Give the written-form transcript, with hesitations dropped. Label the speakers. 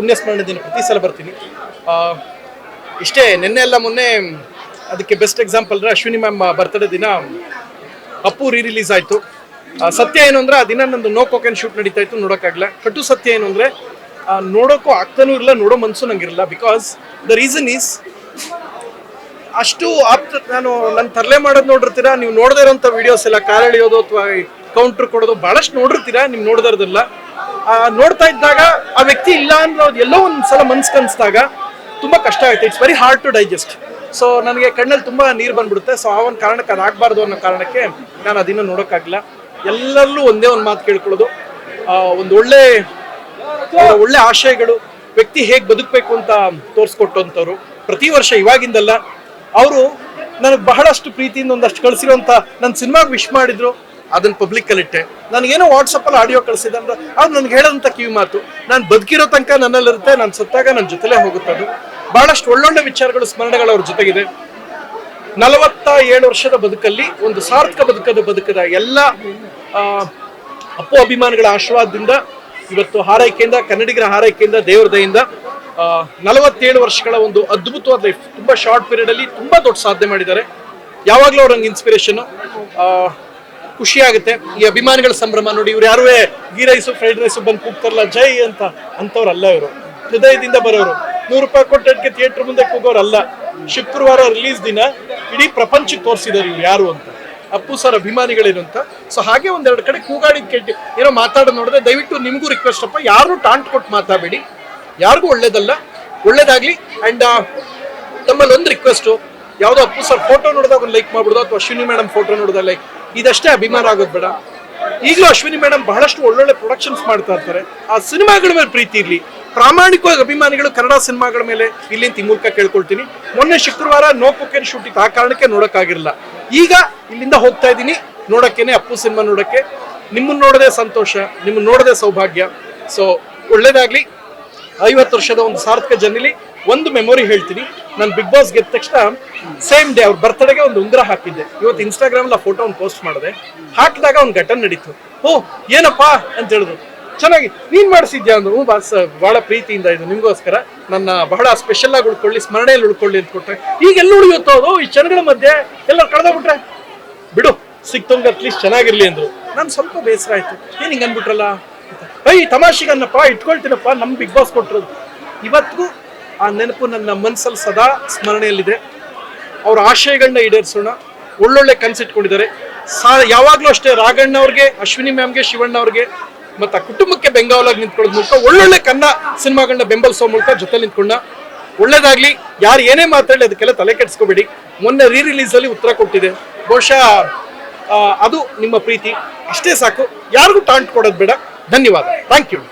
Speaker 1: ಪುಣ್ಯಸ್ಮರಣೆ ದಿನ ಪ್ರತಿ ಸಲ ಬರ್ತೀನಿ. ಇಷ್ಟೇ ನಿನ್ನೆ ಎಲ್ಲ ಮೊನ್ನೆ ಅದಕ್ಕೆ best example Ashwini ma'am birthday ದಿನ ಅಪ್ಪು ರಿಲೀಸ್ ಆಯಿತು. ಸತ್ಯ ಏನು ಅಂದರೆ ಆ ದಿನ ನಂದು ನೋ ಕೋಕೆನ್ ಶೂಟ್ ನಡೀತಾ ಇತ್ತು, ನೋಡೋಕ್ಕಾಗಲ್ಲ. ಕಟ್ಟು ಸತ್ಯ ಏನು ಅಂದರೆ ನೋಡೋಕ್ಕೂ ಆಗ್ತಾನೂ ಇರಲ್ಲ, ನೋಡೋ ಮನಸ್ಸು ನಂಗಿರಲ್ಲ. ಬಿಕಾಸ್ ದ ರೀಸನ್ ಈಸ್ ಅಷ್ಟು ನಾನು ನನ್ನ ತರಲೆ ಮಾಡೋದು ನೋಡಿರ್ತೀರಾ ನೀವು, ನೋಡದೇ ಇರೋಂಥ ವೀಡಿಯೋಸ್ ಎಲ್ಲ ಕಾಲ್ ಎಳೆಯೋದು ಅಥವಾ ಕೌಂಟ್ರ್ ಕೊಡೋದು ಭಾಳಷ್ಟು ನೋಡಿರ್ತೀರಾ, ನೀವು ನೋಡ್ದಿರೋದಿಲ್ಲ. ನೋಡ್ತಾ ಇದ್ದಾಗ ಆ ವ್ಯಕ್ತಿ ಇಲ್ಲ ಅನ್ನೋದು ಎಲ್ಲೋ ಒಂದು ಸಲ ಮನ್ಸು ಕನ್ಸಿದಾಗ ತುಂಬ ಕಷ್ಟ ಆಗುತ್ತೆ. It's very hard to digest. So ನನಗೆ ಕಣ್ಣಲ್ಲಿ ತುಂಬ ನೀರು ಬಂದ್ಬಿಡುತ್ತೆ. ಸೊ ಆ ಒಂದು ಕಾರಣಕ್ಕೆ ಅದಾಗಬಾರ್ದು ಅನ್ನೋ ಕಾರಣಕ್ಕೆ ನಾನು ಅದನ್ನು ನೋಡೋಕ್ಕಾಗಲ್ಲ. ಎಲ್ಲರಲ್ಲೂ ಒಂದೇ ಒಂದು ಮಾತು ಕೇಳ್ಕೊಳ್ಳೋದು, ಒಂದು ಒಳ್ಳೆ ಆಶಯಗಳು, ವ್ಯಕ್ತಿ ಹೇಗೆ ಬದುಕಬೇಕು ಅಂತ ತೋರಿಸ್ಕೊಟ್ಟಂಥವ್ರು ಪ್ರತಿ ವರ್ಷ ಇವಾಗಿಂದಲ್ಲ. ಅವರು ನನಗೆ ಬಹಳಷ್ಟು ಪ್ರೀತಿಯಿಂದ ಒಂದಷ್ಟು ಕಳಿಸಿರೋಂಥ ನನ್ನ ಸಿನಿಮಾಗೆ ವಿಶ್ ಮಾಡಿದ್ರು, ಅದನ್ನ ಪಬ್ಲಿಕ್ಕಲ್ಲಿ ಇಟ್ಟೆ. ನನಗೇನೋ ವಾಟ್ಸಪ್ಪಲ್ಲಿ ಆಡಿಯೋ ಕಳಿಸಿದೆ ಅಂದ್ರೆ ಅದು ನನಗೆ ಹೇಳೋಂಥ ಕಿವಿ ಮಾತು ನಾನು ಬದುಕಿರೋ ತನಕ ನನ್ನಲ್ಲಿರುತ್ತೆ, ನಾನು ಸತ್ತಾಗ ನನ್ನ ಜೊತೆಲೇ ಹೋಗುತ್ತೆ. ಅದು ಬಹಳಷ್ಟು ಒಳ್ಳೊಳ್ಳೆ ವಿಚಾರಗಳು, ಸ್ಮರಣೆಗಳು ಅವ್ರ ಜೊತೆಗಿದೆ. 47 ವರ್ಷದ ಬದುಕಲ್ಲಿ ಒಂದು ಸಾರ್ಥಕ ಬದುಕದ ಎಲ್ಲ ಅಪ್ಪು ಅಭಿಮಾನಿಗಳ ಆಶೀರ್ವಾದದಿಂದ, ಇವತ್ತು ಹಾರೈಕೆಯಿಂದ, ಕನ್ನಡಿಗರ ಹಾರೈಕೆಯಿಂದ, ದೇವರ ದಯೆಯಿಂದ 47 ವರ್ಷಗಳ ಒಂದು ಅದ್ಭುತವಾದ ಲೈಫ್, ತುಂಬ ಶಾರ್ಟ್ ಪೀರಿಯಡಲ್ಲಿ ತುಂಬ ದೊಡ್ಡ ಸಾಧನೆ ಮಾಡಿದ್ದಾರೆ. ಯಾವಾಗಲೂ ಅವ್ರ ನಂಗೆ ಇನ್ಸ್ಪಿರೇಷನ್ನು. ಖುಷಿ ಆಗುತ್ತೆ ಈ ಅಭಿಮಾನಿಗಳ ಸಂಭ್ರಮ ನೋಡಿ. ಇವ್ರು ಯಾರು ಗೀ ರೈಸು ಫ್ರೈಡ್ ರೈಸು ಬಂದು ಕೂಗ್ತಾರಲ್ಲ ಜೈ ಅಂತವ್ರಲ್ಲ. ಇವರು ಹೃದಯದಿಂದ ಬರೋರು. 100 ರೂಪಾಯಿ ಕೊಟ್ಟಕ್ಕೆ ಥಿಯೇಟರ್ ಮುಂದೆ ಕೂಗೋರಲ್ಲ. ಶುಕ್ರವಾರ ರಿಲೀಸ್ ದಿನ ಇಡೀ ಪ್ರಪಂಚಕ್ಕೆ ತೋರಿಸಿದ್ದಾರೆ ಇವ್ರು ಯಾರು ಅಂತ, ಅಪ್ಪು ಸರ್ ಅಭಿಮಾನಿಗಳೇನು ಅಂತ. ಸೊ ಹಾಗೆ ಒಂದೆರಡು ಕಡೆ ಕೂಗಾಡಿದ್ ಕೇಳಿ ಏನೋ ಮಾತಾಡೋದು ನೋಡಿದ್ರೆ ದಯವಿಟ್ಟು ನಿಮಗೂ ರಿಕ್ವೆಸ್ಟ್ ಅಪ್ಪ, ಯಾರು ಟಾಂಟ್ ಕೊಟ್ಟು ಮಾತಾಡಬೇಡಿ, ಯಾರಿಗೂ ಒಳ್ಳೇದಲ್ಲ, ಒಳ್ಳೇದಾಗ್ಲಿ. ಅಂಡ್ ತಮ್ಮಲ್ಲಿ ಒಂದು ರಿಕ್ವೆಸ್ಟು, ಯಾವುದೋ ಅಪ್ಪು ಸರ್ ಫೋಟೋ ನೋಡಿದಾಗ ಒಂದು ಲೈಕ್ ಮಾಡ್ಬಿಡೋದು, ಅಥವಾ ಅಶ್ವಿನಿ ಮೇಡಮ್ ಫೋಟೋ ನೋಡಿದಾಗ ಲೈಕ್, ಇದಷ್ಟೇ ಅಭಿಮಾನ ಆಗೋದು ಬೇಡ. ಈಗಲೂ ಅಶ್ವಿನಿ ಮೇಡಮ್ ಬಹಳಷ್ಟು ಒಳ್ಳೊಳ್ಳೆ ಪ್ರೊಡಕ್ಷನ್ಸ್ ಮಾಡ್ತಾ ಇರ್ತಾರೆ. ಆ ಸಿನಿಮಾಗಳ ಮೇಲೆ ಪ್ರೀತಿ ಇರಲಿ. ಪ್ರಾಮಾಣಿಕವಾಗಿ ಅಭಿಮಾನಿಗಳು ಕನ್ನಡ ಸಿನಿಮಾಗಳ ಮೇಲೆ ಇಲ್ಲಿಂದ ಈ ಮೂಲಕ ಕೇಳ್ಕೊಳ್ತೀನಿ. ಮೊನ್ನೆ ಶುಕ್ರವಾರ ನೋ ಕೋಕೆನ್ ಶೂಟ್ ಇತ್ತು, ಆ ಕಾರಣಕ್ಕೆ ನೋಡೋಕ್ಕಾಗಿರಲಿಲ್ಲ. ಈಗ ಇಲ್ಲಿಂದ ಹೋಗ್ತಾ ಇದ್ದೀನಿ ನೋಡೋಕ್ಕೇನೆ, ಅಪ್ಪು ಸಿನಿಮಾ ನೋಡೋಕ್ಕೆ. ನಿಮ್ಮನ್ನು ನೋಡೋದೇ ಸಂತೋಷ, ನಿಮ್ಮನ್ನು ನೋಡೋದೇ ಸೌಭಾಗ್ಯ. ಸೊ ಒಳ್ಳೇದಾಗಲಿ. 50 ವರ್ಷದ ಒಂದು ಸಾರ್ಥಕ ಜರ್ನಿಲಿ ಒಂದು ಮೆಮೊರಿ ಹೇಳ್ತೀನಿ. ನಾನು ಬಿಗ್ ಬಾಸ್ ಗೆದ್ದ ತಕ್ಷಣ ಸೇಮ್ ಡೇ ಅವ್ರ ಬರ್ತಡೆಗೆ ಒಂದು ಉಂಗುರ ಹಾಕಿದ್ದೆ. ಇವತ್ತು ಇನ್ಸ್ಟಾಗ್ರಾಮಲ್ಲಿ ಆ ಫೋಟೋ ಒಂದು ಪೋಸ್ಟ್ ಮಾಡಿದೆ. ಹಾಕಿದಾಗ ಒಂದು ಘಟನೆ ನಡೀತು. ಓ ಏನಪ್ಪಾ ಅಂತ ಹೇಳಿದ್ರು. ಚೆನ್ನಾಗಿ ನೀನು ಮಾಡಿಸಿದ್ಯಾ ಅಂದ್ರು. ಬಾಸ್ ಭಾಳ ಪ್ರೀತಿಯಿಂದ ಇದು ನಿಮಗೋಸ್ಕರ, ನನ್ನ ಬಹಳ ಸ್ಪೆಷಲ್ ಆಗಿ ಉಳ್ಕೊಳ್ಳಿ, ಸ್ಮರಣೆಯಲ್ಲಿ ಉಳ್ಕೊಳ್ಳಿ ಅಂತ ಕೊಟ್ಟರೆ. ಈಗ ಎಲ್ಲ ಉಳಿಯುತ್ತೋ ಅದು ಈ ಜನಗಳ ಮಧ್ಯೆ ಎಲ್ಲರೂ ಕಳೆದೋಗ್ಬಿಟ್ರೆ ಬಿಡು, ಸಿಕ್ತಂಗೆ ಅಟ್ಲೀಸ್ಟ್ ಚೆನ್ನಾಗಿರ್ಲಿ ಅಂದ್ರು. ನಾನು ಸ್ವಲ್ಪ ಬೇಸರ ಆಯ್ತು, ಏನು ಹಿಂಗೆ ಅಂದ್ಬಿಟ್ರಲ್ಲ. ತಮಾಷೆಗನ್ನಪ್ಪ ಇಟ್ಕೊಳ್ತೀನಪ್ಪ, ನಮ್ಮ ಬಿಗ್ ಬಾಸ್ ಕೊಟ್ಟರು. ಇವತ್ತಿಗೂ ಆ ನೆನಪು ನನ್ನ ಮನಸ್ಸಲ್ಲಿ ಸದಾ ಸ್ಮರಣೆಯಲ್ಲಿದೆ. ಅವ್ರ ಆಶಯಗಳನ್ನ ಈಡೇರಿಸೋಣ. ಒಳ್ಳೊಳ್ಳೆ ಕನಸಿಟ್ಕೊಂಡಿದ್ದಾರೆ. ಯಾವಾಗಲೂ ಅಷ್ಟೇ ರಾಘಣ್ಣ ಅವ್ರಿಗೆ, ಅಶ್ವಿನಿ ಮ್ಯಾಮ್ಗೆ, ಶಿವಣ್ಣ ಅವ್ರಿಗೆ ಮತ್ತು ಆ ಕುಟುಂಬಕ್ಕೆ ಬೆಂಗಾವಲಾಗಿ ನಿಂತ್ಕೊಳ್ಳೋದ್ ಮೂಲಕ ಒಳ್ಳೊಳ್ಳೆ ಕನ್ನಡ ಸಿನಿಮಾಗಳನ್ನ ಬೆಂಬಲಿಸೋ ಮೂಲಕ ಜೊತೆ ನಿಂತ್ಕೊಂಡ. ಒಳ್ಳೇದಾಗ್ಲಿ. ಯಾರು ಏನೇ ಮಾತಾಡಲಿ ಅದಕ್ಕೆಲ್ಲ ತಲೆ ಕೆಡಿಸ್ಕೋಬೇಡಿ. ಮೊನ್ನೆ ರಿಲೀಸಲ್ಲಿ ಉತ್ತರ ಕೊಟ್ಟಿದೆ. ಬಹುಶಃ ಅದು ನಿಮ್ಮ ಪ್ರೀತಿ ಅಷ್ಟೇ ಸಾಕು, ಯಾರಿಗೂ ಟಾಂಟ್ ಕೊಡೋದು ಬೇಡ. ಧನ್ಯವಾದ. Thank you.